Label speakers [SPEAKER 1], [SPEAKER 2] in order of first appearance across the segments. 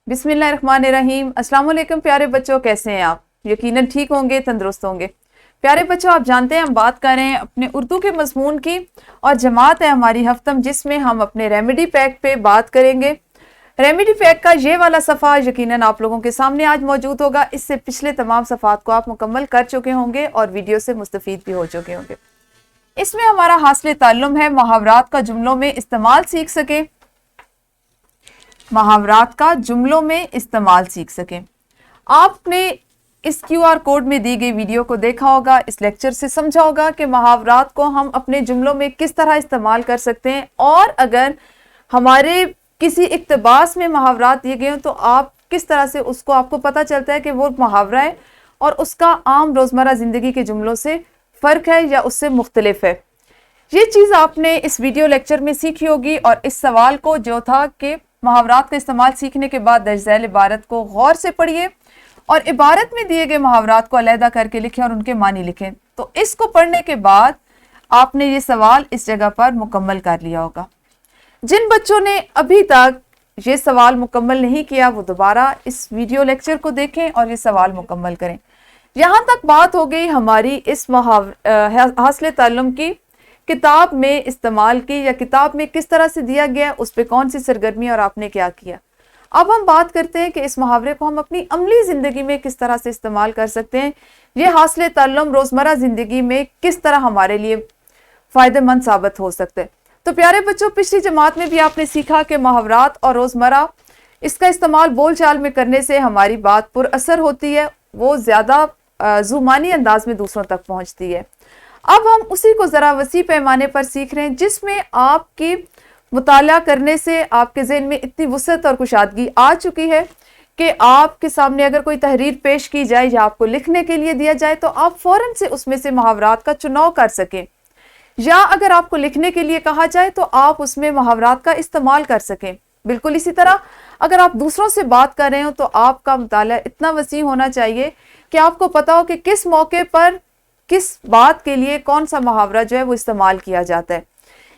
[SPEAKER 1] بسم اللہ الرحمن الرحیم۔ السلام علیکم پیارے بچوں، کیسے ہیں آپ؟ یقیناً ٹھیک ہوں گے، تندرست ہوں گے۔ پیارے بچوں، آپ جانتے ہیں ہم بات کر رہے ہیں اپنے اردو کے مضمون کی، اور جماعت ہے ہماری ہفتم، جس میں ہم اپنے ریمیڈی پیک پہ بات کریں گے۔ ریمیڈی پیک کا یہ والا صفحہ یقیناً آپ لوگوں کے سامنے آج موجود ہوگا۔ اس سے پچھلے تمام صفحات کو آپ مکمل کر چکے ہوں گے اور ویڈیو سے مستفید بھی ہو چکے ہوں گے۔ اس میں ہمارا حاصل تعلم ہے محاورات کا جملوں میں استعمال سیکھ سکیں، محاورات کا جملوں میں استعمال سیکھ سکیں۔ آپ نے اس QR کوڈ میں دی گئی ویڈیو کو دیکھا ہوگا، اس لیکچر سے سمجھا ہوگا کہ محاورات کو ہم اپنے جملوں میں کس طرح استعمال کر سکتے ہیں، اور اگر ہمارے کسی اقتباس میں محاورات دیے گئے ہوں تو آپ کس طرح سے اس کو آپ کو پتہ چلتا ہے کہ وہ محاورہ ہے اور اس کا عام روزمرہ زندگی کے جملوں سے فرق ہے یا اس سے مختلف ہے۔ یہ چیز آپ نے اس ویڈیو لیکچر میں سیکھی ہوگی، اور اس سوال کو جو تھا کہ محاورات کا استعمال سیکھنے کے بعد درج ذیل عبارت کو غور سے پڑھیے اور عبارت میں دیے گئے محاورات کو علیحدہ کر کے لکھیں اور ان کے معنی لکھیں۔ تو اس کو پڑھنے کے بعد آپ نے یہ سوال اس جگہ پر مکمل کر لیا ہوگا۔ جن بچوں نے ابھی تک یہ سوال مکمل نہیں کیا وہ دوبارہ اس ویڈیو لیکچر کو دیکھیں اور یہ سوال مکمل کریں۔ یہاں تک بات ہو گئی ہماری اس حاصل تعلم کی کتاب میں استعمال کی، یا کتاب میں کس طرح سے دیا گیا، اس پہ کون سی سرگرمی اور آپ نے کیا کیا۔ اب ہم بات کرتے ہیں کہ اس محاورے کو ہم اپنی عملی زندگی میں کس طرح سے استعمال کر سکتے ہیں، یہ حاصل تعلم روزمرہ زندگی میں کس طرح ہمارے لیے فائدہ مند ثابت ہو سکتے ہیں۔ تو پیارے بچوں، پچھلی جماعت میں بھی آپ نے سیکھا کہ محاورات اور روزمرہ اس کا استعمال بول چال میں کرنے سے ہماری بات پر اثر ہوتی ہے، وہ زیادہ زبانی انداز میں دوسروں تک پہنچتی ہے۔ اب ہم اسی کو ذرا وسیع پیمانے پر سیکھ رہے ہیں، جس میں آپ کی مطالعہ کرنے سے آپ کے ذہن میں اتنی وسعت اور کشادگی آ چکی ہے کہ آپ کے سامنے اگر کوئی تحریر پیش کی جائے یا آپ کو لکھنے کے لیے دیا جائے تو آپ فوراً سے اس میں سے محاورات کا چناؤ کر سکیں، یا اگر آپ کو لکھنے کے لیے کہا جائے تو آپ اس میں محاورات کا استعمال کر سکیں۔ بالکل اسی طرح اگر آپ دوسروں سے بات کر رہے ہو تو آپ کا مطالعہ اتنا وسیع ہونا چاہیے کہ آپ کو پتا ہو کہ کس موقع پر کس بات کے لیے کون سا محاورہ جو ہے وہ استعمال کیا جاتا ہے۔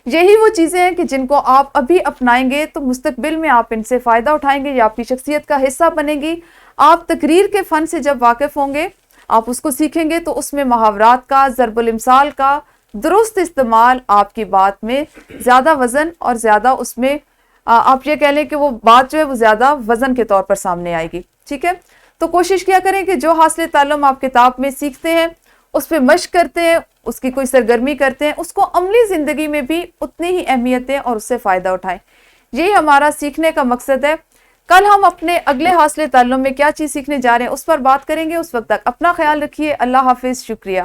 [SPEAKER 1] یہی وہ چیزیں ہیں کہ جن کو آپ ابھی اپنائیں گے تو مستقبل میں آپ ان سے فائدہ اٹھائیں گے، یا آپ کی شخصیت کا حصہ بنے گی۔ آپ تقریر کے فن سے جب واقف ہوں گے، آپ اس کو سیکھیں گے تو اس میں محاورات کا، ضرب الامثال کا درست استعمال آپ کی بات میں زیادہ وزن اور زیادہ اس میں آپ یہ کہہ لیں کہ وہ بات جو ہے وہ زیادہ وزن کے طور پر سامنے آئے گی۔ ٹھیک ہے، تو کوشش کیا کریں کہ جو حاصل تعلم آپ کتاب میں سیکھتے ہیں اس پہ مشق کرتے ہیں، اس کی کوئی سرگرمی کرتے ہیں، اس کو عملی زندگی میں بھی اتنی ہی اہمیت دیں اور اس سے فائدہ اٹھائیں۔ یہی ہمارا سیکھنے کا مقصد ہے۔ کل ہم اپنے اگلے حاصل تعلم میں کیا چیز سیکھنے جا رہے ہیں اس پر بات کریں گے۔ اس وقت تک اپنا خیال رکھیے۔ اللہ حافظ، شکریہ۔